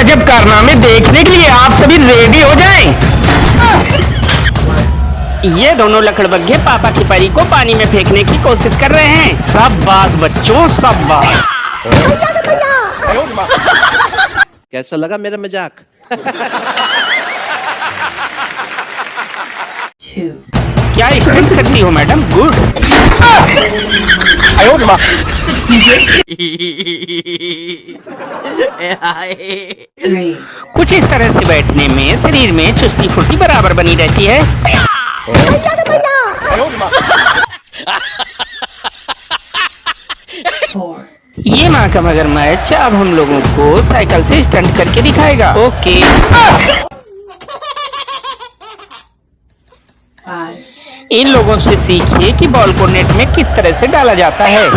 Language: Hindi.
गजब कारनामे देखने के लिए आप सभी रेडी हो जाएं। ये दोनों लकड़बग्घे पापा की परी को पानी में फेंकने की कोशिश कर रहे हैं। शाबाश बच्चों, शाबाश। कैसा लगा मेरा मजाक? क्या एक्सपेक्ट करती हो मैडम? गुड। कुछ इस तरह से बैठने में शरीर में चुस्ती फुर्ती बराबर बनी रहती है। ये माँ का मगरमच्छ अब हम लोगों को साइकिल से स्टंट करके दिखाएगा। ओके। इन लोगों से सीखिए कि बॉल को नेट में किस तरह से डाला जाता है।